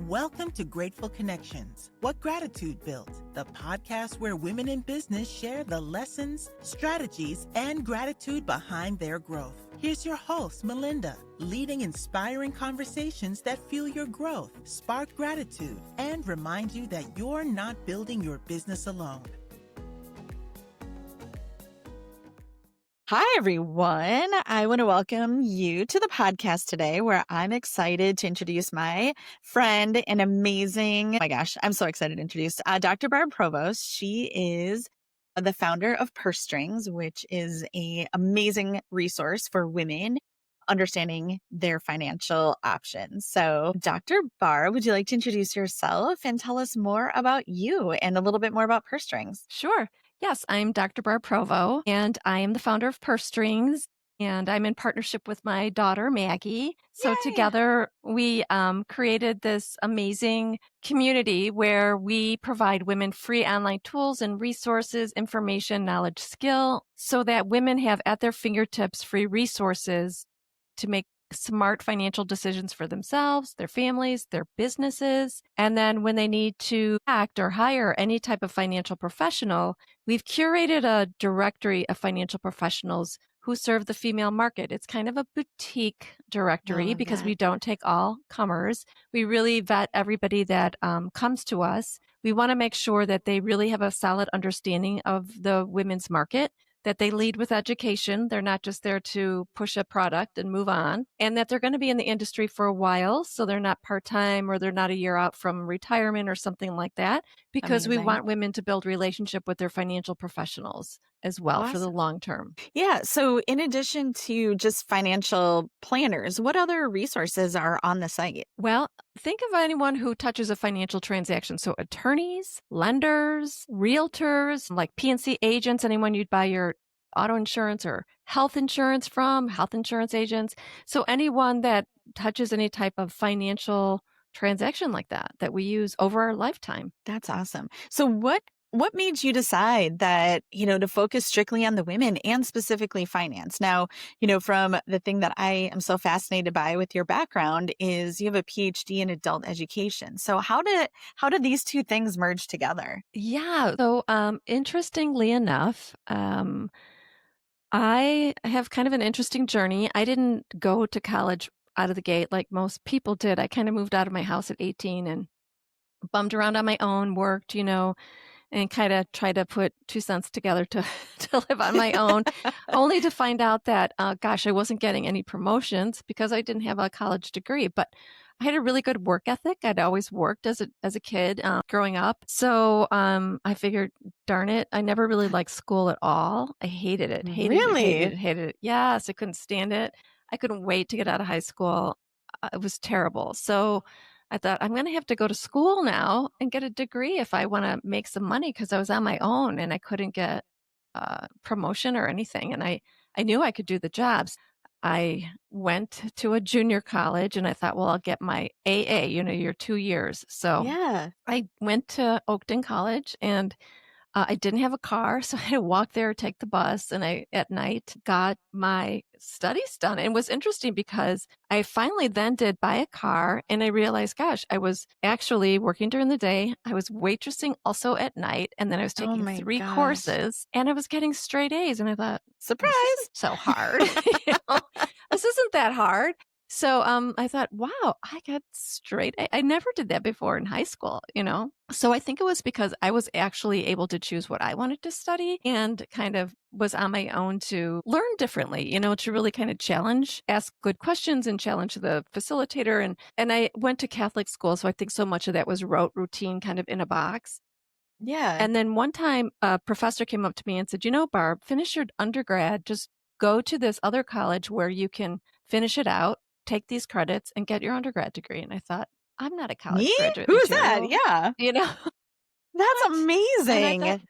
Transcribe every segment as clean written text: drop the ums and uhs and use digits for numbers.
Welcome to Grateful Connections, What Gratitude Built, the podcast where women in business share the lessons, strategies, and gratitude behind their growth. Here's your host, Malinda, leading inspiring conversations that fuel your growth, spark gratitude, and remind you that you're not building your business alone. Hi, everyone. I want to welcome you to the podcast today where I'm excited to introduce my friend and amazing, oh my gosh, I'm so excited to introduce Dr. Barb Provost. She is the founder of Purse Strings, which is an amazing resource for women understanding their financial options. So, Dr. Barb, would you like to introduce yourself and tell us more about you and a little bit more about Purse Strings? Sure. Yes, I'm Dr. Barb Provost, and I am the founder of Purse Strings, and I'm in partnership with my daughter, Maggie. So Yay! together, we created this amazing community where we provide women free online tools and resources, information, knowledge, skill, so that women have at their fingertips free resources to make smart financial decisions for themselves, their families, their businesses. And then when they need to act or hire any type of financial professional, we've curated a directory of financial professionals who serve the female market. It's kind of a boutique directory because we don't take all comers. We really vet everybody that comes to us. We want to make sure that they really have a solid understanding of the women's market, that they lead with education. They're not just there to push a product and move on, and that they're going to be in the industry for a while. So they're not part-time or they're not a year out from retirement or something like that, because we want women to build relationship with their financial professionals as well for the long term. Yeah. So in addition to just financial planners, what other resources are on the site? Well, think of anyone who touches a financial transaction. So attorneys, lenders, realtors, like P&C agents, anyone you'd buy your auto insurance or health insurance from, health insurance agents. So anyone that touches any type of financial transaction like that we use over our lifetime. That's awesome. So what made you decide that, to focus strictly on the women and specifically finance? Now, from the thing that I am so fascinated by with your background is you have a PhD in adult education. So how did these two things merge together? Yeah. So, interestingly enough, I have kind of an interesting journey. I didn't go to college out of the gate like most people did. I kind of moved out of my house at 18 and bummed around on my own, worked, and kind of tried to put 2 cents together to live on my own, only to find out that, I wasn't getting any promotions because I didn't have a college degree. But I had a really good work ethic. I'd always worked as a kid growing up. So I figured, darn it, I never really liked school at all. I hated it. Hated it. Yes, I couldn't stand it. I couldn't wait to get out of high school. It was terrible. So I thought, I'm going to have to go to school now and get a degree if I want to make some money, because I was on my own and I couldn't get promotion or anything. And I knew I could do the jobs. I went to a junior college and I thought, well, I'll get my AA, your 2 years. So Yeah. I went to Oakton College and I didn't have a car, so I had to walk there, take the bus, and I, at night, got my studies done. And it was interesting because I finally then did buy a car, and I realized, gosh, I was actually working during the day. I was waitressing also at night, and then I was taking 3 courses, and I was getting straight A's. And I thought, surprise, this isn't so hard. This isn't that hard. So I thought, wow, I got straight A. I never did that before in high school, So I think it was because I was actually able to choose what I wanted to study and kind of was on my own to learn differently, to really kind of ask good questions and challenge the facilitator. And I went to Catholic school, so I think so much of that was rote routine kind of in a box. Yeah. And then one time a professor came up to me and said, Barb, finish your undergrad, just go to this other college where you can finish it out, take these credits and get your undergrad degree. And I thought, I'm not a college graduate. Who's that? Yeah. That's amazing. Thought,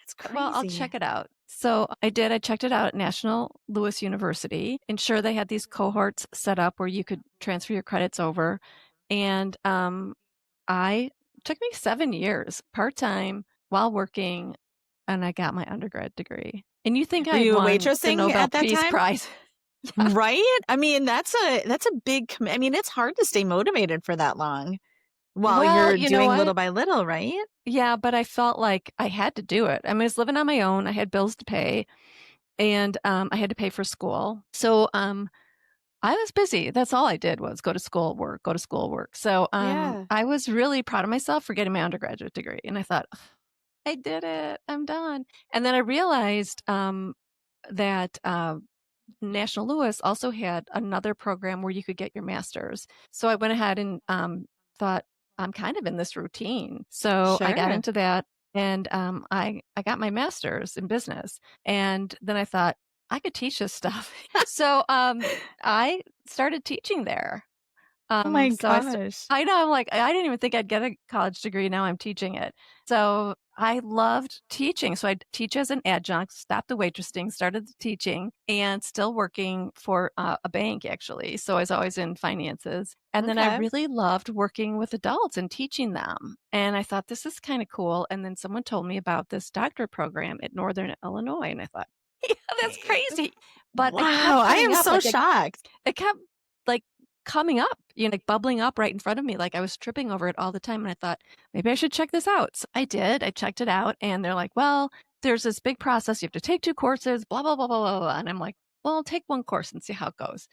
that's crazy. Well, I'll check it out. So I did. I checked it out at National Louis University. And sure, they had these cohorts set up where you could transfer your credits over. And it took me 7 years part-time while working, and I got my undergrad degree. And you think I won waitressing the Nobel at that Peace time? Prize? Yeah. Right? I mean, that's a big, it's hard to stay motivated for that long. while Well, you're you know doing what? little by little, right? Yeah, but I felt like I had to do it. I mean, I was living on my own. I had bills to pay, and I had to pay for school. So I was busy. That's all I did was go to school, work, go to school, work. So Yeah. I was really proud of myself for getting my undergraduate degree. And I thought, "Ugh, I did it. I'm done." And then I realized that National Louis also had another program where you could get your master's. So I went ahead and thought, I'm kind of in this routine. So I got Sure. into that, and I got my master's in business. And then I thought, I could teach this stuff. So I started teaching there. Oh my So gosh. I know, like, I didn't even think I'd get a college degree. Now I'm teaching it. So I loved teaching. So I teach as an adjunct, stopped the waitressing, started the teaching, and still working for a bank, actually. So I was always in finances. And then I Okay. really loved working with adults and teaching them. And I thought, this is kind of cool. And then someone told me about this doctorate program at Northern Illinois. And I thought, yeah, that's crazy. But it Wow, kept I coming am up. so shocked. It kept like coming up, like bubbling up right in front of me. Like I was tripping over it all the time. And I thought, maybe I should check this out. So I did. I checked it out. And they're like, well, there's this big process. You have to take 2 courses, blah, blah, blah, blah, blah, blah. And I'm like, well, I'll take 1 course and see how it goes.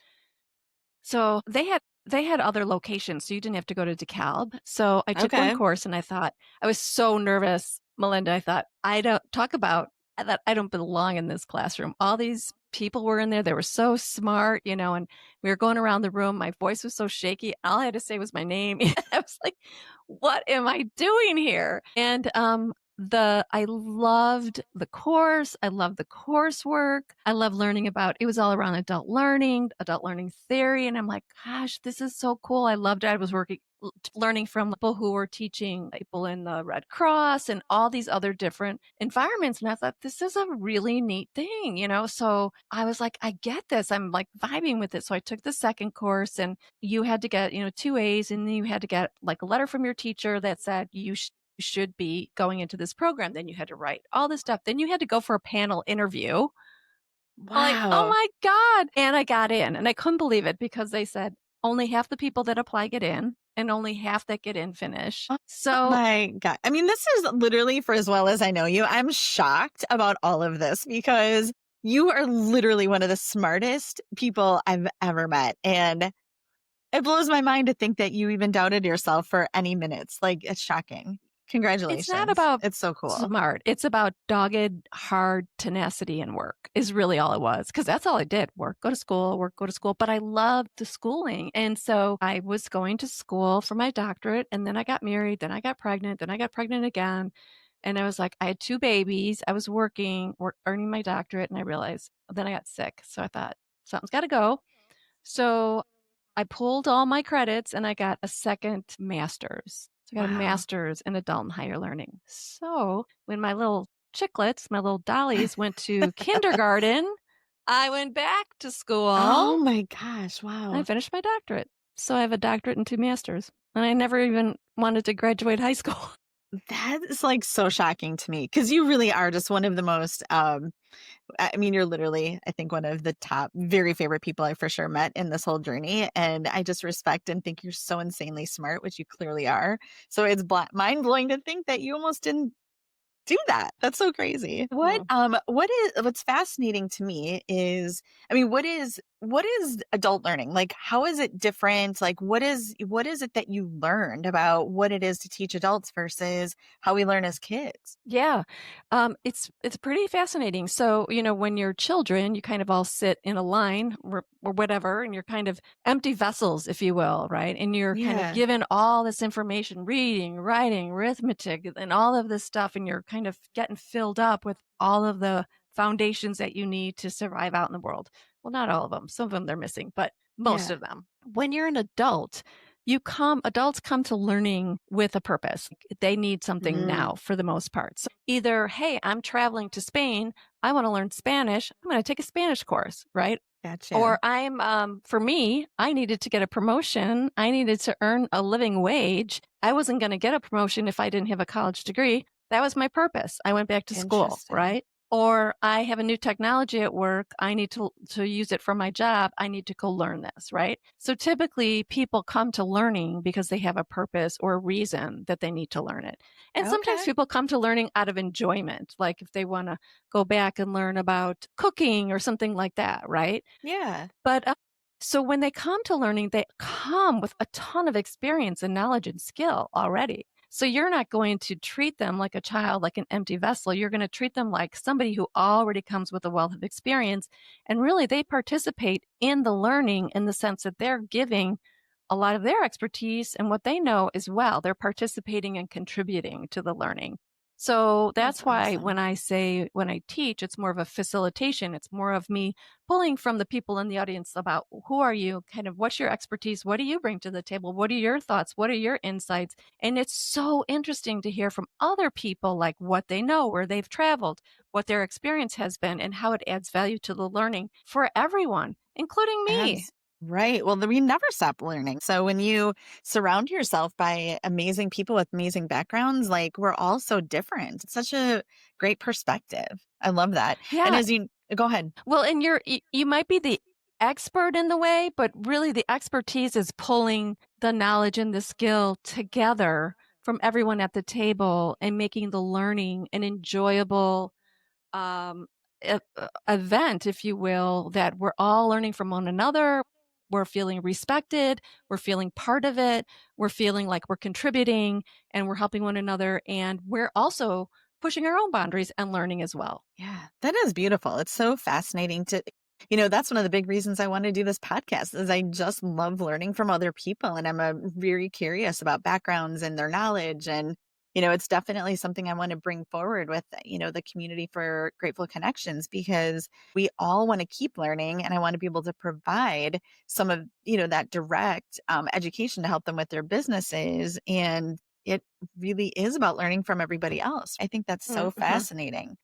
So they had other locations, so you didn't have to go to DeKalb. So I took 1 Okay. course, and I thought, I was so nervous, Malinda. I thought, I thought I don't belong in this classroom. All these people were in there. They were so smart, and we were going around the room. My voice was so shaky. All I had to say was my name. I was like, what am I doing here? And I loved the course. I loved the coursework. I loved learning about, it was all around adult learning theory. And I'm like, gosh, this is so cool. I loved it. I was learning from people who were teaching people in the Red Cross and all these other different environments. And I thought, this is a really neat thing, So I was like, I get this. I'm like vibing with it. So I took the 2nd course, and you had to get, 2 A's, and then you had to get like a letter from your teacher that said you should be going into this program. Then you had to write all this stuff. Then you had to go for a panel interview. Like, oh Wow. my God. And I got in, and I couldn't believe it because they said only half the people that apply get in, and only half that get in finish. Oh So my God. I mean, this is literally, for as well as I know you, I'm shocked about all of this because you are literally one of the smartest people I've ever met. And it blows my mind to think that you even doubted yourself for any minutes. Like, it's shocking. it's not Congratulations. about It's so cool. smart. It's about dogged, hard tenacity and work is really all it was. Cause that's all I did. Work, go to school, work, go to school. But I loved the schooling. And so I was going to school for my doctorate, and then I got married, then I got pregnant, then I got pregnant again. And I was like, I had 2 babies. I was earning my doctorate, and I realized then I got sick. So I thought, something's got to go. So I pulled all my credits, and I got a 2nd master's. So I got a Wow. master's in adult and higher learning. So when my little chicklets, my little dollies went to kindergarten, I went back to school. Oh my gosh. And I Wow. finished my doctorate. So I have a doctorate and 2 masters. And I never even wanted to graduate high school. That is like so shocking to me because you really are just one of the most, I mean, you're literally, I think, one of the top, very favorite people I for sure met in this whole journey. And I just respect and think you're so insanely smart, which you clearly are. So it's mind blowing to think that you almost didn't do that. That's so crazy. What's fascinating to me is, I mean, what is adult learning? Like, how is it different? Like, what is it that you learned about what it is to teach adults versus how we learn as kids? Yeah. It's pretty fascinating. So, when you're children, you kind of all sit in a line or whatever, and you're kind of empty vessels, if you will, right? And you're kind of Yeah. given all this information, reading, writing, arithmetic, and all of this stuff, and you're kind of getting filled up with all of the foundations that you need to survive out in the world. Well, not all of them. Some of them they're missing, but most Yeah. of them. When you're an adult, adults come to learning with a purpose. They need something Mm, now for the most part. So either, hey, I'm traveling to Spain. I want to learn Spanish. I'm going to take a Spanish course, right? gotcha. Or for me, I needed to get a promotion. I needed to earn a living wage. I wasn't going to get a promotion if I didn't have a college degree. That was my purpose. I went back to school, Interesting. right? Or I have a new technology at work. I need to use it for my job. I need to go learn this, right? So typically people come to learning because they have a purpose or a reason that they need to learn it. And sometimes Okay. people come to learning out of enjoyment, like if they want to go back and learn about cooking or something like that, right? Yeah. But so when they come to learning, they come with a ton of experience and knowledge and skill already. So you're not going to treat them like a child, like an empty vessel. You're going to treat them like somebody who already comes with a wealth of experience. And really, they participate in the learning in the sense that they're giving a lot of their expertise and what they know as well. They're participating and contributing to the learning. So That's that's why awesome. when I teach, it's more of a facilitation. It's more of me pulling from the people in the audience about who are you, kind of what's your expertise, what do you bring to the table, what are your thoughts, what are your insights. And it's so interesting to hear from other people, like what they know, where they've traveled, what their experience has been, and how it adds value to the learning for everyone, including me. Right. Well, we never stop learning. So when you surround yourself by amazing people with amazing backgrounds, like we're all so different. It's such a great perspective. I love that. And Yeah. as you go ahead. Well, and you might be the expert in the way, but really the expertise is pulling the knowledge and the skill together from everyone at the table and making the learning an enjoyable um, event, if you will, that we're all learning from one another. We're feeling respected. We're feeling part of it. We're feeling like we're contributing and we're helping one another. And we're also pushing our own boundaries and learning as well. Yeah, that is beautiful. It's so fascinating that's one of the big reasons I want to do this podcast is I just love learning from other people and I'm very curious about backgrounds and their knowledge. And, it's definitely something I want to bring forward with, the community for Grateful Connections because we all want to keep learning and I want to be able to provide some of, that direct education to help them with their businesses. And it really is about learning from everybody else. I think that's so Mm-hmm. fascinating.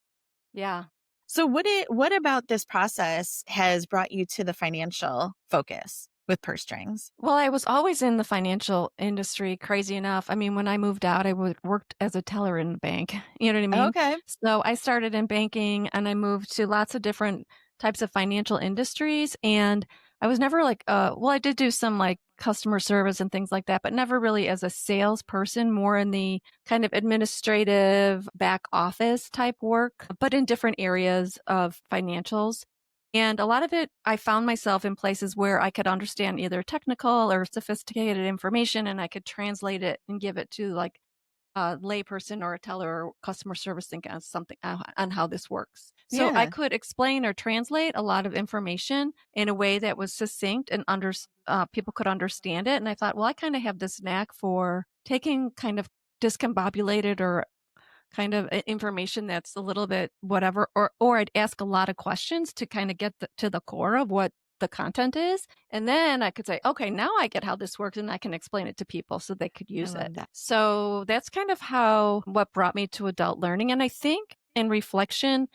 Yeah. So what about this process has brought you to the financial focus with purse strings? Well, I was always in the financial industry, crazy enough. I mean, when I moved out, worked as a teller in the bank. You know what I mean? Okay. So I started in banking and I moved to lots of different types of financial industries. And I was never like, I did do some like customer service and things like that, but never really as a salesperson, more in the kind of administrative back office type work, but in different areas of financials. And a lot of it, I found myself in places where I could understand either technical or sophisticated information and I could translate it and give it to like a layperson or a teller or customer service think on something on how this works. So I Yeah. could explain or translate a lot of information in a way that was succinct and people could understand it. And I thought, well, I kind of have this knack for taking kind of discombobulated or kind of information that's a little bit whatever, or I'd ask a lot of questions to kind of get to the core of what the content is. And then I could say, okay, now I get how this works and I can explain it to people so they could I use it. love that. So that's kind of what brought me to adult learning. And I think in reflection,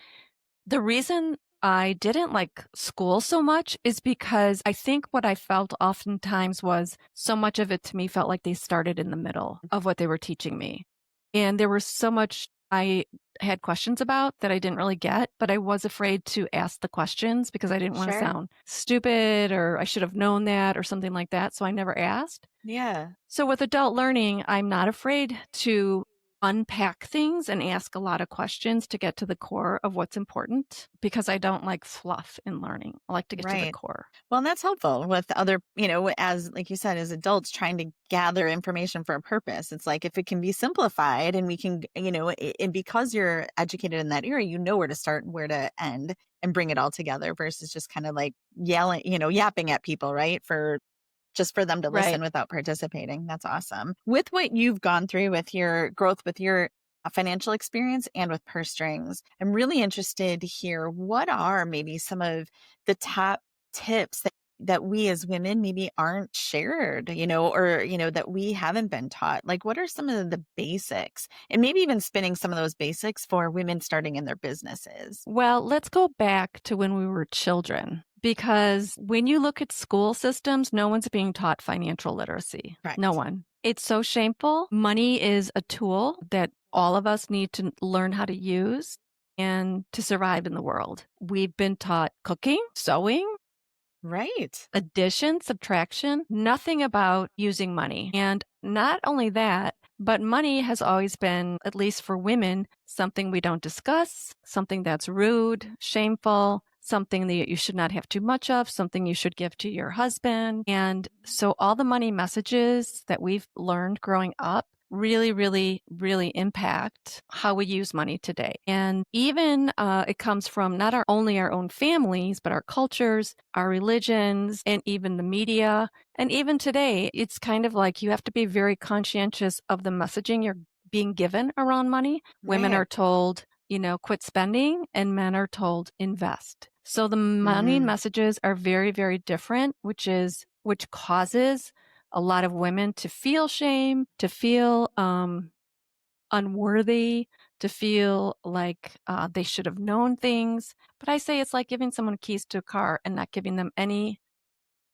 the reason I didn't like school so much is because I think what I felt oftentimes was so much of it to me felt like they started in the middle of what they were teaching me. And there was so much I had questions about that I didn't really get, but I was afraid to ask the questions because I didn't want to Sure. sound stupid or I should have known that or something like that. So I never asked. Yeah. So with adult learning, I'm not afraid to unpack things and ask a lot of questions to get to the core of what's important because I don't like fluff in learning. I like to get to the Right. core. Well, and that's helpful with other, as like you said, as adults trying to gather information for a purpose. It's like if it can be simplified and we can, and because you're educated in that area, you know where to start and where to end and bring it all together versus just kind of like yelling, yapping at people, right? Just for them to Right. listen without participating. That's awesome. With what you've gone through with your growth, with your financial experience and with purse strings, I'm really interested to hear what are maybe some of the top tips that we as women maybe aren't shared, or, that we haven't been taught. Like, what are some of the basics and maybe even spinning some of those basics for women starting in their businesses? Well, let's go back to when we were children because when you look at school systems, no one's being taught financial literacy. No Correct. one. It's so shameful. Money is a tool that all of us need to learn how to use. and to survive in the world. We've been taught cooking, sewing, Right. addition, subtraction, nothing about using money. And not only that, but money has always been, at least for women, something we don't discuss, something that's rude, shameful, something that you should not have too much of, something you should give to your husband. And so all the money messages that we've learned growing up really, really, really impact how we use money today. And even it comes from not only our own families, but our cultures, our religions, and even the media. And even today, it's kind of like you have to be very conscientious of the messaging you're being given around money. Women Right. are told, quit spending, and men are told invest. So the money messages are very, very different, which causes a lot of women to feel shame, to feel unworthy, to feel like they should have known things. But I say it's like giving someone keys to a car and not giving them any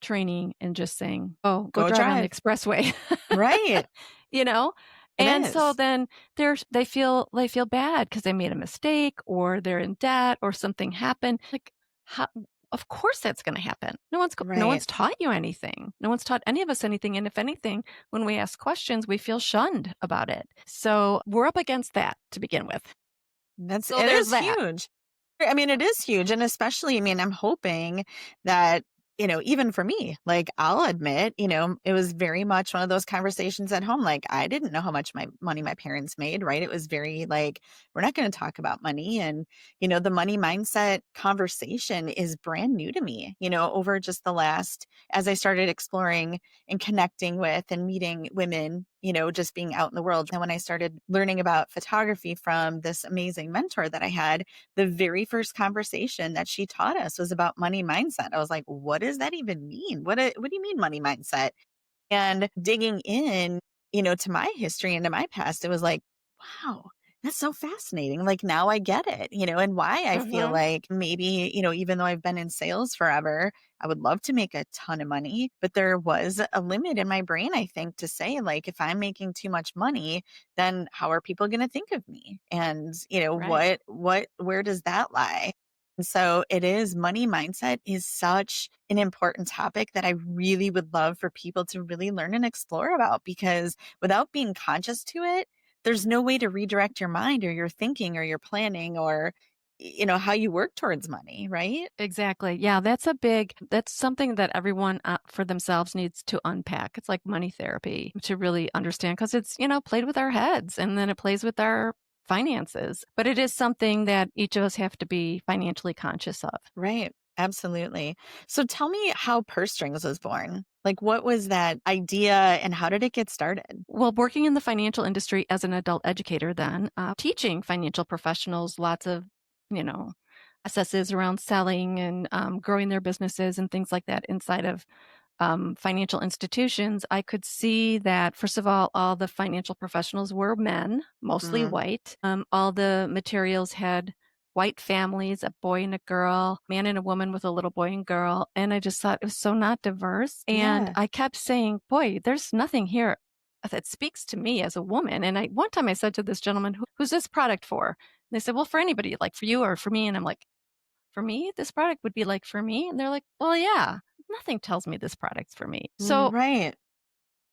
training and just saying, oh, go Go drive on the drive. expressway. Right. you know? It And so is. then they feel bad because they made a mistake or they're in debt or something happened. Like, how, of course that's going to happen. No Right. one's taught you anything. No one's taught any of us anything. And if anything, when we ask questions, we feel shunned about it. So we're up against that to begin with. So It there's is that. huge. I mean, it is huge. And especially, I mean, I'm hoping that, even for me, like I'll admit, it was very much one of those conversations at home. Like I didn't know how much money my parents made, right? It was very like, we're not going to talk about money. And, the money mindset conversation is brand new to me, over just the last, as I started exploring and connecting with and meeting women, just being out in the world. And when I started learning about photography from this amazing mentor that I had, the very first conversation that she taught us was about money mindset. I was like, what does that even mean? What do you mean money mindset? And digging in, to my history and to my past, it was like, wow, that's so fascinating. Like now I get it, and why I feel Mhm. like maybe, even though I've been in sales forever, I would love to make a ton of money, but there was a limit in my brain, I think, to say like, if I'm making too much money, then how are people going to think of me? And, Right. where does that lie? And so it is money mindset is such an important topic that I really would love for people to really learn and explore about, because without being conscious to it, there's no way to redirect your mind or your thinking or your planning or, how you work towards money, right? Exactly. Yeah, that's something that everyone for themselves needs to unpack. It's like money therapy to really understand because it's, played with our heads and then it plays with our finances. But it is something that each of us have to be financially conscious of. Right. Absolutely. So tell me how Purse Strings was born. Like, what was that idea and how did it get started? Well, working in the financial industry as an adult educator, then teaching financial professionals lots of, you know, assesses around selling and growing their businesses and things like that inside of financial institutions, I could see that, first of all the financial professionals were men, mostly Mm, white. All the materials had white families, a boy and a girl, man and a woman with a little boy and girl. And I just thought it was so not diverse. And yeah. I kept saying, boy, there's nothing here that speaks to me as a woman. And one time I said to this gentleman, who's this product for? And they said, well, for anybody, like for you or for me. And I'm like, for me, this product would be like for me. And they're like, well, yeah, nothing tells me this product's for me. So Right.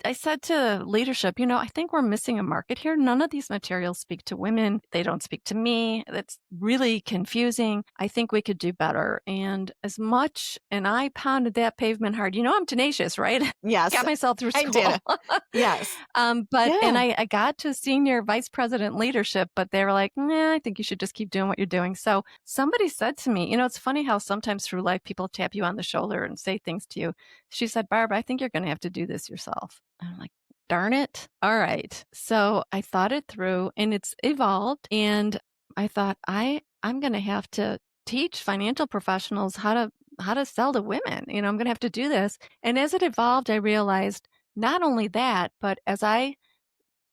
I said to leadership, I think we're missing a market here. None of these materials speak to women. They don't speak to me. That's really confusing. I think we could do better. And I pounded that pavement hard. I'm tenacious, right? Yes, Got myself through I school. did. Yes. And Yeah. I got to senior vice president leadership, but they were like, nah, I think you should just keep doing what you're doing. So somebody said to me, it's funny how sometimes through life people tap you on the shoulder and say things to you. She said, Barb, I think you're going to have to do this yourself. I'm like, darn it. All right. So I thought it through and it's evolved. And I thought I'm going to have to teach financial professionals how to sell to women. I'm going to have to do this. And as it evolved, I realized not only that, but as I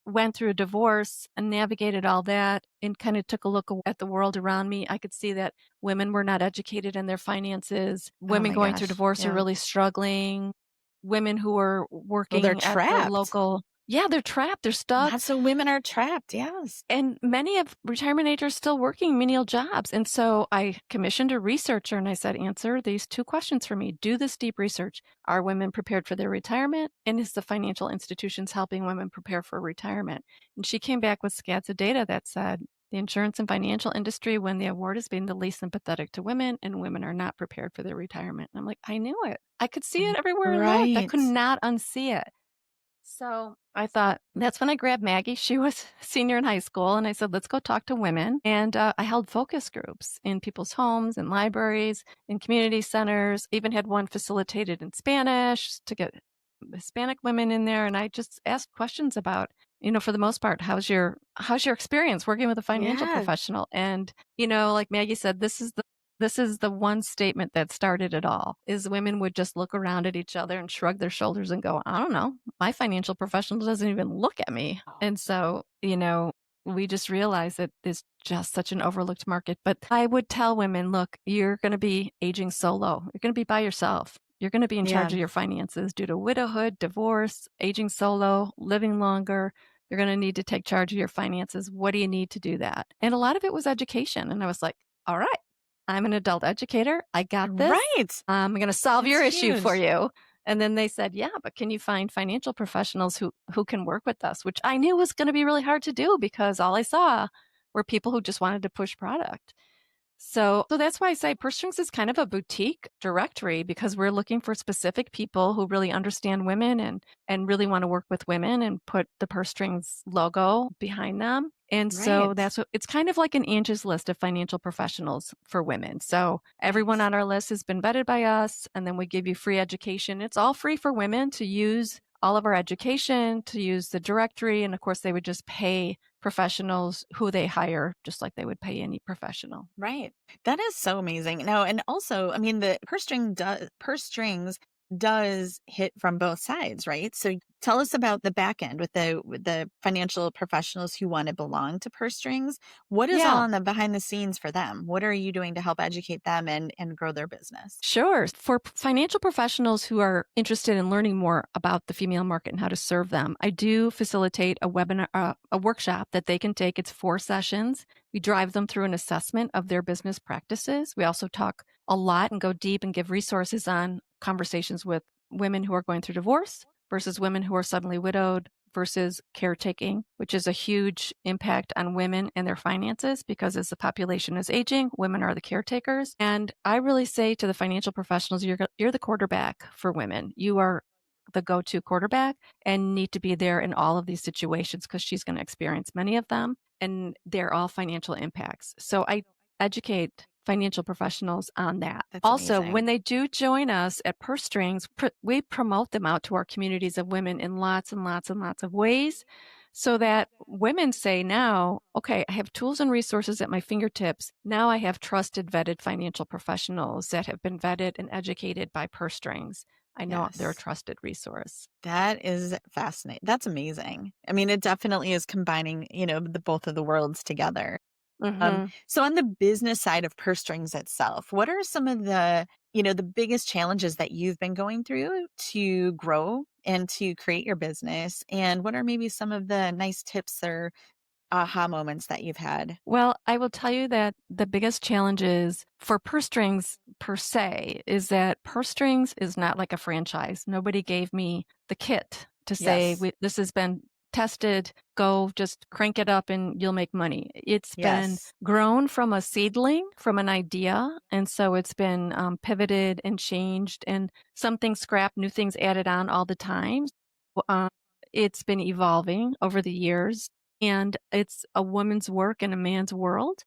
went through a divorce and navigated all that and kind of took a look at the world around me, I could see that women were not educated in their finances. Oh Women my going through gosh. divorce are Yeah. really struggling. Women who are Well, they're working at the trapped. local Yeah, they're trapped. They're stuck. Lots of women are trapped. Yes. And many of retirement age are still working menial jobs. And so I commissioned a researcher and I said, answer these two questions for me. Do this deep research. Are women prepared for their retirement? And is the financial institutions helping women prepare for retirement? And she came back with scads of data that said the insurance and financial industry win the award as being the least sympathetic to women, and women are not prepared for their retirement. And I'm like, I knew it. I could see it everywhere I looked. I Right. could not unsee it. So I thought that's when I grabbed Maggie. She was a senior in high school. And I said, let's go talk to women. And I held focus groups in people's homes and libraries, in community centers, even had one facilitated in Spanish to get Hispanic women in there. And I just asked questions about, for the most part, how's your experience working with a financial professional? And, like Maggie said, this is the one statement that started it all, is women would just look around at each other and shrug their shoulders and go, I don't know, my financial professional doesn't even look at me. And so, we just realized that it's just such an overlooked market. But I would tell women, look, you're going to be aging solo. You're going to be by yourself. You're going to be in charge of your finances due to widowhood, divorce, aging solo, living longer. You're going to need to take charge of your finances. What do you need to do that? And a lot of it was education. And I was like, all right, I'm an adult educator. I got this. Right. I'm going to solve your issue huge. for you. And then they said, yeah, but can you find financial professionals who can work with us? Which I knew was going to be really hard to do because all I saw were people who just wanted to push product. So that's why I say Purse Strings is kind of a boutique directory, because we're looking for specific people who really understand women and really want to work with women and put the Purse Strings logo behind them. And so that's what it's kind of like an Angie's List of financial professionals for women. So everyone on our list has been vetted by us, and then we give you free education. It's all free for women to use all of our education, to use the directory. And of course, they would just pay professionals who they hire, just like they would pay any professional. Right. That is so amazing. Now, and also, I mean, the purse strings does hit from both sides, right? So tell us about the back end with the financial professionals who want to belong to Purse Strings. What is all on the behind the scenes for them? What are you doing to help educate them and grow their business? Sure. For financial professionals who are interested in learning more about the female market and how to serve them, I do facilitate a webinar, a workshop that they can take. It's 4 sessions. We drive them through an assessment of their business practices. We also talk a lot and go deep and give resources on conversations with women who are going through divorce versus women who are suddenly widowed versus caretaking, which is a huge impact on women and their finances, because as the population is aging, women are the caretakers. And I really say to the financial professionals, you're the quarterback for women. You are the go-to quarterback and need to be there in all of these situations, because she's going to experience many of them, and they're all financial impacts. So I educate financial professionals on that. That's also, amazing. when they do join us at Purse Strings, we promote them out to our communities of women in lots and lots and lots of ways, so that women say now, okay, I have tools and resources at my fingertips. Now I have trusted, vetted financial professionals that have been vetted and educated by Purse Strings. I know they're a trusted resource. That is fascinating. That's amazing. I mean, it definitely is combining, the both of the worlds together. So on the business side of Purse Strings itself, what are some of the, the biggest challenges that you've been going through to grow and to create your business? And what are maybe some of the nice tips or aha moments that you've had? Well, I will tell you that the biggest challenges for Purse Strings per se is that Purse Strings is not like a franchise. Nobody gave me the kit to say, this has been tested, go just crank it up and you'll make money. It's been grown from a seedling, from an idea. And so it's been pivoted and changed, and some things scrapped, new things added on all the time. It's been evolving over the years, and it's a woman's work in a man's world.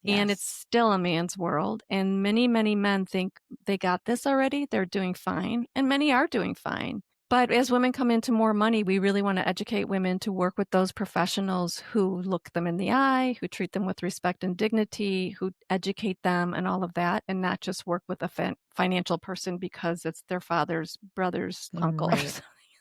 And it's still a man's world. And many, many men think they got this already. They're doing fine. And many are doing fine. But as women come into more money, we really want to educate women to work with those professionals who look them in the eye, who treat them with respect and dignity, who educate them and all of that, and not just work with a financial person because it's their father's brother's uncle or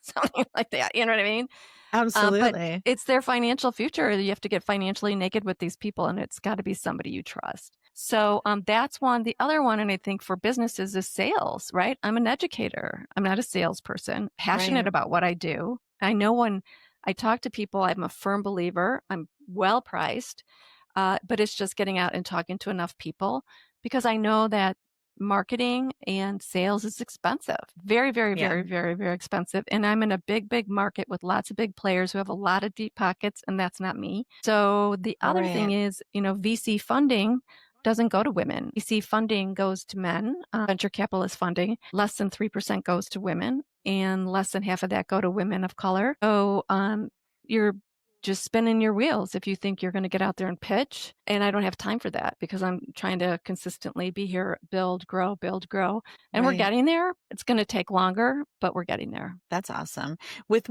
something like that. You know what I mean? Absolutely. But it's their financial future. You have to get financially naked with these people, and it's got to be somebody you trust. So that's one. The other one, and I think for businesses, is sales, right? I'm an educator. I'm not a salesperson, passionate about what I do. I know when I talk to people. I'm a firm believer. I'm well priced, but it's just getting out and talking to enough people because I know that marketing and sales is expensive. Very, very, Yeah. very, very, very expensive. And I'm in a big, big market with lots of big players who have a lot of deep pockets, and that's not me. So the other thing Right. is, VC funding doesn't go to women. VC funding goes to men. Venture capitalist funding, less than 3% goes to women, and less than half of that go to women of color. So you're just spinning your wheels if you think you're going to get out there and pitch. And I don't have time for that because I'm trying to consistently be here, build, grow, build, grow. And we're Right. getting there. It's going to take longer, but we're getting there. That's awesome. With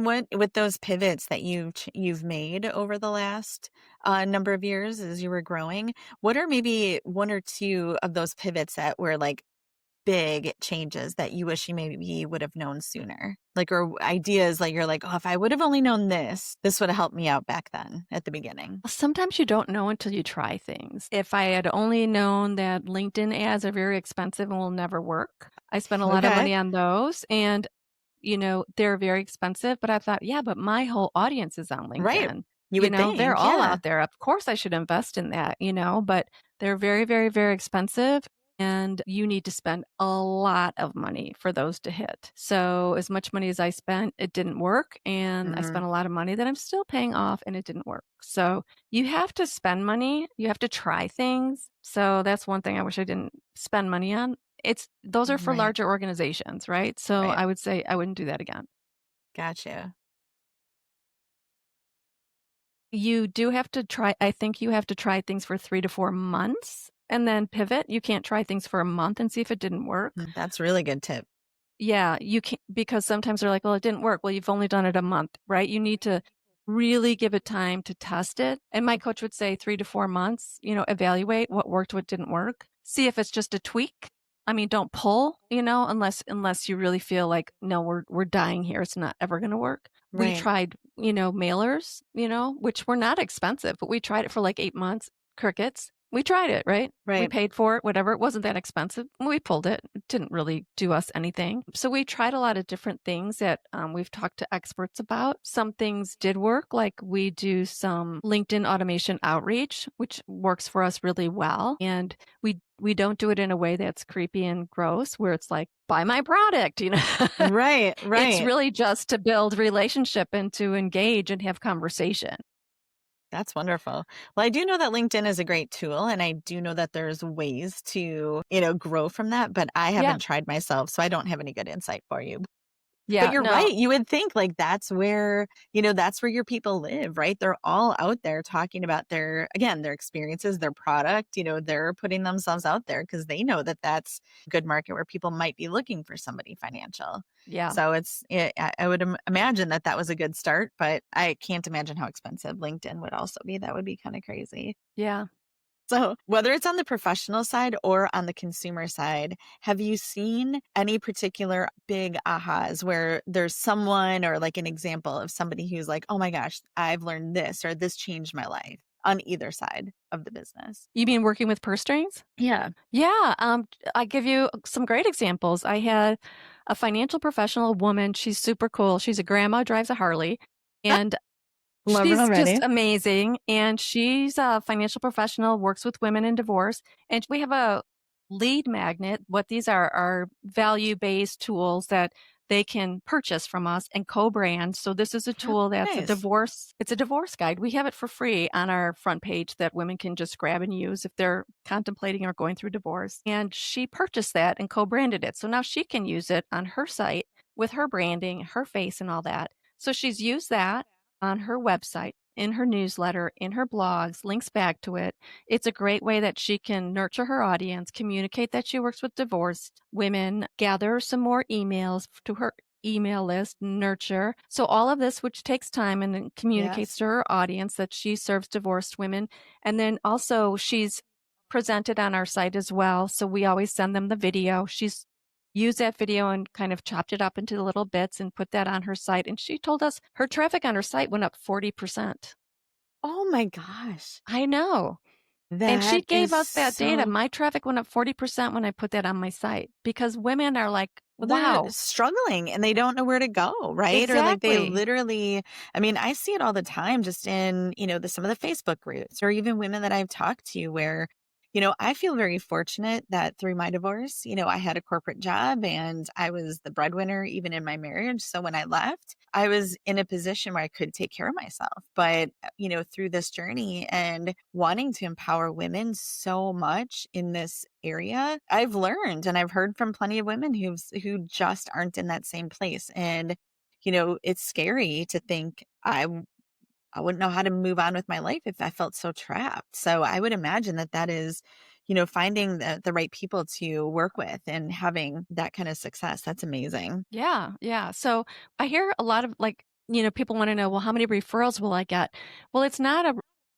those pivots that you've made over the last number of years as you were growing, what are maybe one or two of those pivots that were like big changes that you wish you maybe would have known sooner? Like, or ideas like you're like, oh, if I would have only known this would have helped me out back then at the beginning. Sometimes you don't know until you try things. If I had only known that LinkedIn ads are very expensive and will never work, I spent a lot of Okay. money on those, and they're very expensive, but I thought, yeah, but my whole audience is on Right. LinkedIn. You would They're think, all yeah. out there. Of course I should invest in that, but they're very, very, very expensive. And you need to spend a lot of money for those to hit. So as much money as I spent, it didn't work. And I spent a lot of money that I'm still paying off and it didn't work. So you have to spend money. You have to try things. So that's one thing I wish I didn't spend money on. Those are for Right. larger organizations, right? So Right. I would say I wouldn't do that again. Gotcha. You do have to try, I think you have to try things for 3 to 4 months and then pivot. You can't try things for a month and see if it didn't work. That's a really good tip. Yeah, you can't, because sometimes they're like, well, it didn't work. Well, you've only done it a month, right? You need to really give it time to test it. And my coach would say 3 to 4 months, evaluate what worked, what didn't work. See if it's just a tweak. I mean, don't pull, unless you really feel like, no, we're dying here. It's not ever going to work. We Right. tried, mailers, which were not expensive, but we tried it for like 8 months. Crickets. We tried it, right? We Right. paid for it, whatever. It wasn't that expensive. We pulled it. It didn't really do us anything. So we tried a lot of different things that we've talked to experts about. Some things did work, like we do some LinkedIn automation outreach, which works for us really well. And we don't do it in a way that's creepy and gross, where it's like, buy my product, Right. Right. It's really just to build relationship and to engage and have conversation. That's wonderful. Well, I do know that LinkedIn is a great tool, and I do know that there's ways to, grow from that, but I haven't tried myself, so I don't have any good insight for you. Yeah, But you're no. right. You would think like that's where your people live, right? They're all out there talking about their experiences, their product, they're putting themselves out there because they know that that's a good market where people might be looking for somebody financial. Yeah. So I would imagine that was a good start, but I can't imagine how expensive LinkedIn would also be. That would be kind of crazy. Yeah. So whether it's on the professional side or on the consumer side, have you seen any particular big ahas where there's someone or like an example of somebody who's like, oh my gosh, I've learned this or this changed my life on either side of the business? You mean working with purse strings? Yeah. Yeah. I give you some great examples. I had a financial professional woman. She's super cool. She's a grandma, drives a Harley, and Love it she's already. just amazing. And she's a financial professional, works with women in divorce. And we have a lead magnet. What these are value-based tools that they can purchase from us and co-brand. So this is a tool that's Nice. it's a divorce guide. We have it for free on our front page that women can just grab and use if they're contemplating or going through divorce. And she purchased that and co-branded it. So now she can use it on her site with her branding, her face and all that. So she's used that on her website, in her newsletter, in her blogs, links back to it. It's a great way that she can nurture her audience, communicate that she works with divorced women, gather some more emails to her email list, nurture. So all of this, which takes time and then communicates to her audience that she serves divorced women. And then also she's presented on our site as well. So we always send them the video. She's used that video and kind of chopped it up into little bits and put that on her site. And she told us her traffic on her site went up 40%. Oh my gosh. I know. And she That gave is us that data. so My traffic went up 40% when I put that on my site because women are like, well, they're wow, struggling and they don't know where to go, right? Or like they exactly. literally, I mean, I see it all the time just in, some of the Facebook groups or even women that I've talked to where, I feel very fortunate that through my divorce, I had a corporate job and I was the breadwinner even in my marriage. So when I left, I was in a position where I could take care of myself. But, through this journey and wanting to empower women so much in this area, I've learned and I've heard from plenty of women who just aren't in that same place. And, it's scary to think I wouldn't know how to move on with my life if I felt so trapped. So I would imagine that is, finding the right people to work with and having that kind of success. That's amazing. Yeah, yeah. So I hear a lot of people want to know, well, how many referrals will I get? Well, it's not a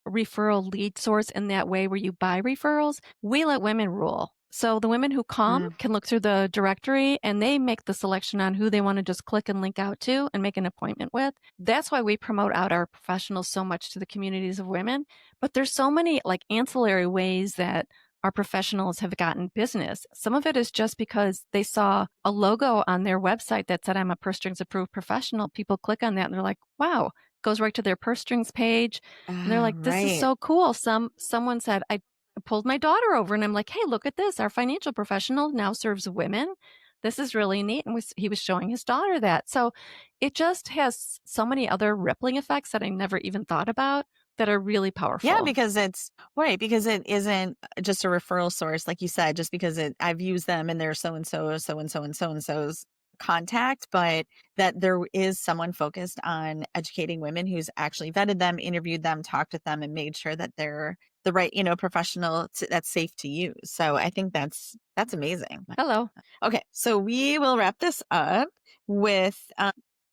referral lead source in that way where you buy referrals. We let women rule. So the women who come Mm, can look through the directory and they make the selection on who they want to just click and link out to and make an appointment with. That's why we promote out our professionals so much to the communities of women. But there's so many like ancillary ways that our professionals have gotten business. Some of it is just because they saw a logo on their website that said, I'm a purse strings approved professional. People click on that and they're like, wow, goes right to their purse strings page. And they're like, this is right. so cool. Someone said, I pulled my daughter over and I'm like, hey, look at this. Our financial professional now serves women. This is really neat. And he was showing his daughter that. So it just has so many other rippling effects that I never even thought about that are really Yeah, powerful. because it's right, because it isn't just a referral source, like you said, just because I've used them and they're so and so, so and so and so and so's contact, but that there is someone focused on educating women who's actually vetted them, interviewed them, talked with them, and made sure that they're the right, professional that's safe to use. So I think that's amazing. Hello. Okay, so we will wrap this up with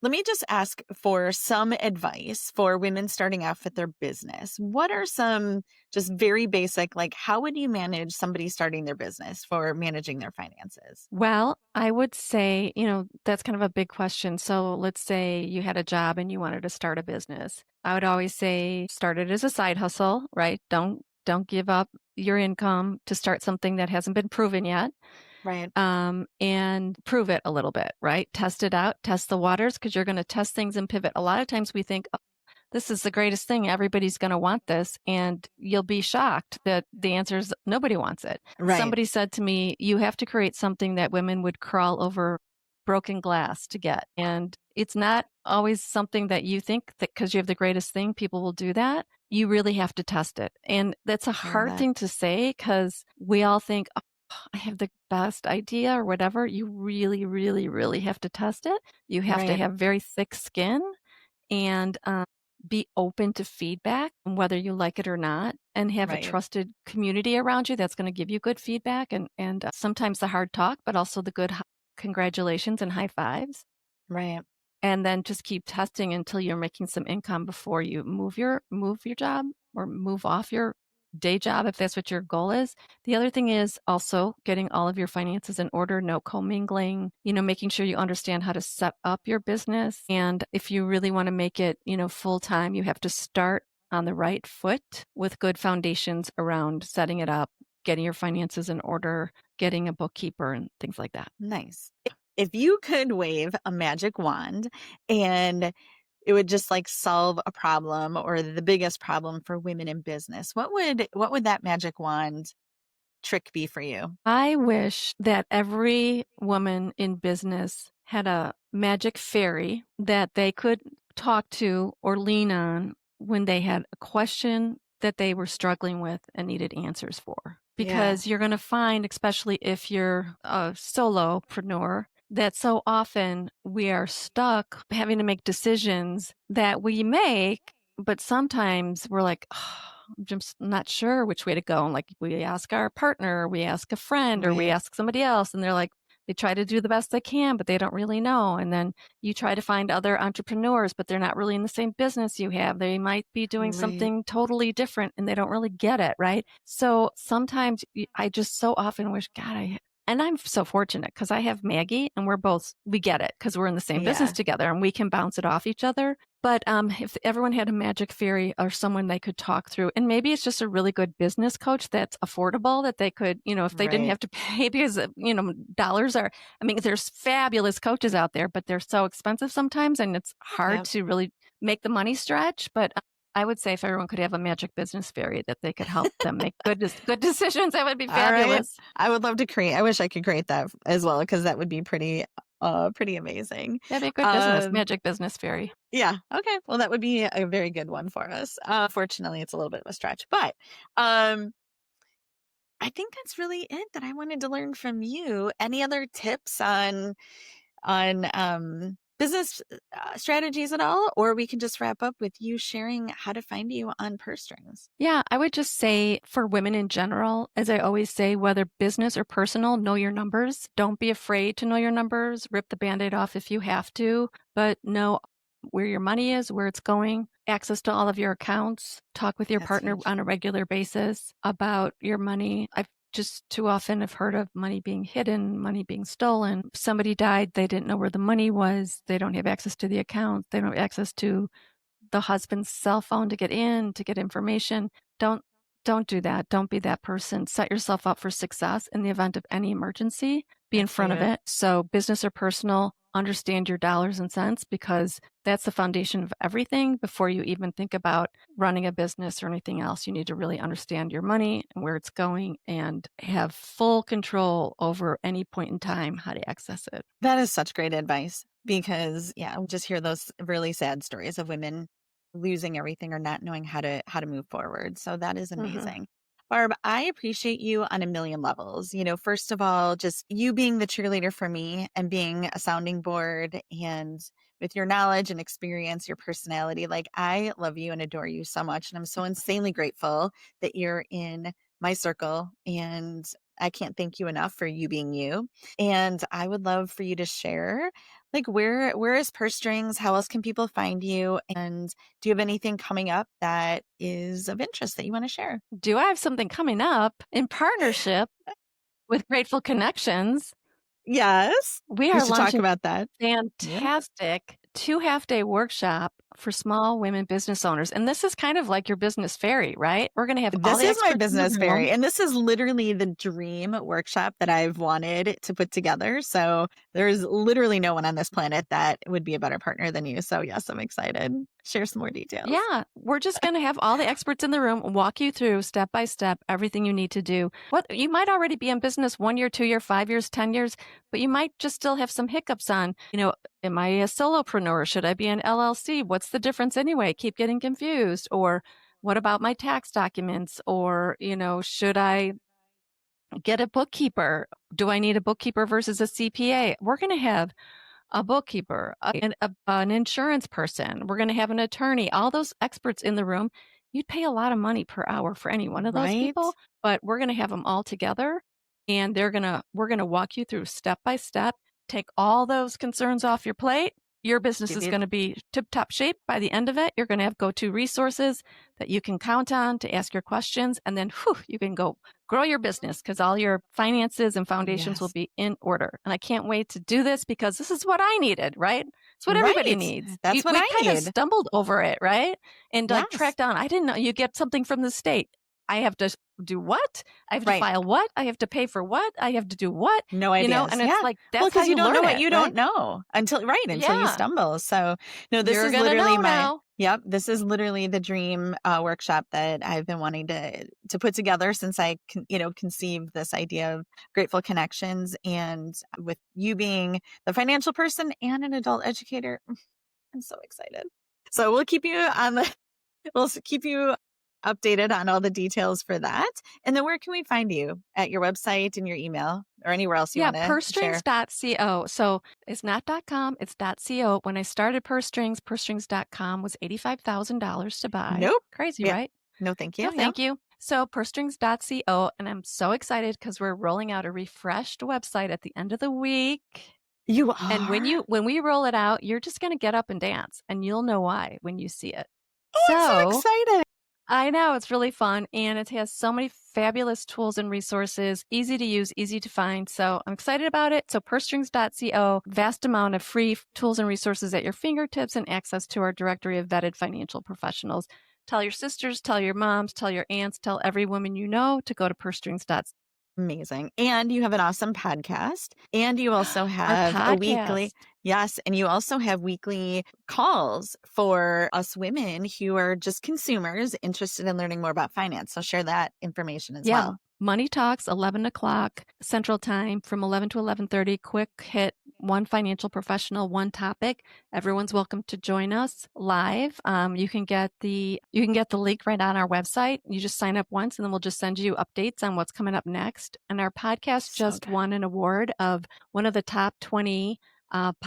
let me just ask for some advice for women starting off with their business. What are some just very basic, like how would you manage somebody starting their business for managing their finances? Well, I would say, that's kind of a big question. So let's say you had a job and you wanted to start a business. I would always say start it as a side hustle, right? Don't give up your income to start something that hasn't been proven yet. Right. And prove it a little bit, right? Test it out, test the waters, because you're going to test things and pivot. A lot of times we think, this is the greatest thing. Everybody's going to want this. And you'll be shocked that the answer is nobody wants it. Right. Somebody said to me, you have to create something that women would crawl over broken glass to get. And it's not always something that you think that because you have the greatest thing, people will do that. You really have to test it. And that's a I love hard that. thing to say because we all think, oh, I have the best idea or whatever. You really, really, really have to test it. You have to Right. have very thick skin and be open to feedback, whether you like it or not, and have a Right. trusted community around you that's going to give you good feedback and sometimes the hard talk, but also the good congratulations and high fives. Right. And then just keep testing until you're making some income before you move your job or move off your day job if that's what your goal is. The other thing is also getting all of your finances in order, no commingling, making sure you understand how to set up your business. And if you really want to make it, full time, you have to start on the right foot with good foundations around setting it up, getting your finances in order, getting a bookkeeper and things like that. Nice. If you could wave a magic wand and it would just like solve a problem or the biggest problem for women in business, what would that magic wand trick be for you? I wish that every woman in business had a magic fairy that they could talk to or lean on when they had a question that they were struggling with and needed answers for. Yeah. Because you're going to find, especially if you're a solopreneur, that so often we are stuck having to make decisions that we make, but sometimes we're like, oh, I'm just not sure which way to go. And like we ask our partner, or we ask a friend, or we Right. ask somebody else, and they're like, they try to do the best they can, but they don't really know. And then you try to find other entrepreneurs, but they're not really in the same business you have. They might be doing Right. something totally different and they don't really get it, right? So sometimes I just so often wish, God, And I'm so fortunate because I have Maggie and we get it because we're in the same business Yeah. together and we can bounce it off each other. But if everyone had a magic fairy or someone they could talk through, and maybe it's just a really good business coach that's affordable that they could, if they didn't Right. have to pay because, dollars are, there's fabulous coaches out there, but they're so expensive sometimes and it's hard Yep. to really make the money stretch. But I would say if everyone could have a magic business fairy that they could help them make good decisions, that would be All right. fabulous. I would love to create. I wish I could create that as well because that would be pretty amazing. That'd be a good business, Um, magic business fairy. Yeah. Okay. Well, that would be a very good one for us. Fortunately, it's a little bit of a stretch, but um, I think that's really it that I wanted to learn from you. Any other tips on business strategies at all, or we can just wrap up with you sharing how to find you on Purse Strings. Yeah, I would just say for women in general, as I always say, whether business or personal, know your numbers. Don't be afraid to know your numbers. Rip the Band-Aid off if you have to, but know where your money is, where it's going, access to all of your accounts. Talk with your That's partner huge. on a regular basis about your money. I've just too often have heard of money being hidden, money being stolen. Somebody died, they didn't know where the money was. They don't have access to the account. They don't have access to the husband's cell phone to get information. Don't do that. Don't be that person. Set yourself up for success in the event of any emergency. Be in That's front of huge. it. So business or personal, understand your dollars and cents because that's the foundation of everything. Before you even think about running a business or anything else, you need to really understand your money and where it's going and have full control over any point in time how to access it. That is such great advice because we just hear those really sad stories of women losing everything or not knowing how to move forward. So that is amazing. Barb, I appreciate you on a million levels. First of all, just you being the cheerleader for me and being a sounding board and with your knowledge and experience, your personality, like I love you and adore you so much. And I'm so insanely grateful that you're in my circle and I can't thank you enough for you being you. And I would love for you to share, like, where is Purse Strings? How else can people find you? And do you have anything coming up that is of interest that you want to share? Do I have something coming up in partnership with Grateful Connections? Yes. We We are should talk launching about that. Yeah. fantastic 2 half-day workshop for small women business owners. And this is kind of like your business fairy, right? We're going to have all This the is my experts in the business room. fairy. And this is literally the dream workshop that I've wanted to put together. So there's literally no one on this planet that would be a better partner than you. So yes, I'm excited. Share some more details. Yeah, we're just going to have all the experts in the room walk you through step by step everything you need to do. What you might already be in business 1 year, 2 year, 5 years, 10 years, but you might just still have some hiccups on, am I a solopreneur? Should I be an LLC? What's the difference anyway? Keep getting confused. Or what about my tax documents? Or, should I get a bookkeeper? Do I need a bookkeeper versus a CPA? We're going to have a bookkeeper, an insurance person. We're going to have an attorney, all those experts in the room. You'd pay a lot of money per hour for any one of those people, but we're going to have them all together and we're going to walk you through step by step, take all those concerns off your plate. Your business is going to be tip-top shape by the end of it. You're going to have go-to resources that you can count on to ask your questions. And then you can go grow your business because all your finances and foundations will be in order. And I can't wait to do this because this is what I needed, right? It's what everybody needs. That's what I need. We kind of stumbled over it, right? And tracked down. I didn't know you get something from the state. I have to do what? I have to file what? I have to pay for what? I have to do what? No idea. And it's like, that's because how you don't know what it, you don't know until you stumble. So no, this is literally this is literally the dream workshop that I've been wanting to put together since I conceived this idea of Grateful Connections. And with you being the financial person and an adult educator, I'm so excited. So we'll keep you updated on all the details for that. And then where can we find you? At your website and your email or anywhere else you want to share? Pursestrings.co. So it's not .com, it's .co. When I started pursestrings.com was $85,000 to buy. Nope. Crazy, right? No, thank you. No, thank you. So pursestrings.co. And I'm so excited because we're rolling out a refreshed website at the end of the week. You are? And when we roll it out, you're just going to get up and dance and you'll know why when you see it. Oh, I'm so excited. I know, it's really fun, and it has so many fabulous tools and resources, easy to use, easy to find. So I'm excited about it. So pursestrings.co, vast amount of free tools and resources at your fingertips and access to our directory of vetted financial professionals. Tell your sisters, tell your moms, tell your aunts, tell every woman you know to go to pursestrings.co. Amazing. And you have an awesome podcast. And you also Our have a weekly, podcast. yes. And you also have weekly calls for us women who are just consumers interested in learning more about finance. So share that information as well. Money Talks, 11 o'clock Central Time from 11 to 11:30. Quick hit, one financial professional, one topic. Everyone's welcome to join us live. You can get the link right on our website. You just sign up once, and then we'll just send you updates on what's coming up next. And our podcast just won an award of one of the top 20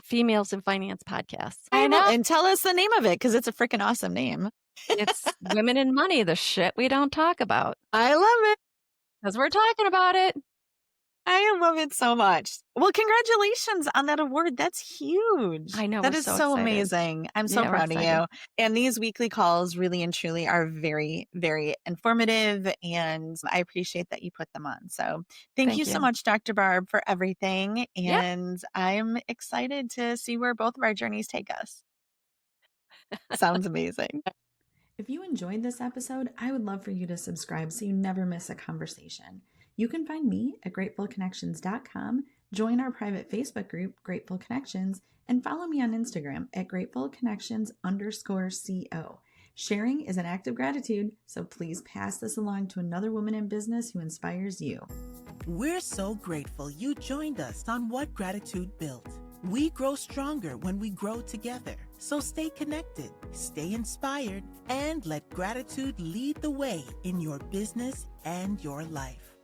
females in finance podcasts. I know. And tell us the name of it, because it's a freaking awesome name. It's Women in Money, the shit we don't talk about. I love it. Because we're talking about it. I love it so much. Well, congratulations on that award. That's huge. I know. That is so amazing. I'm so proud of you. And these weekly calls really and truly are very, very informative. And I appreciate that you put them on. So thank you so much, Dr. Barb, for everything. And I'm excited to see where both of our journeys take us. Sounds amazing. If you enjoyed this episode, I would love for you to subscribe so you never miss a conversation. You can find me at gratefulconnections.com, join our private Facebook group, Grateful Connections, and follow me on Instagram at gratefulconnections_co. Sharing is an act of gratitude, so please pass this along to another woman in business who inspires you. We're so grateful you joined us on What Gratitude Built. We grow stronger when we grow together. So stay connected, stay inspired, and let gratitude lead the way in your business and your life.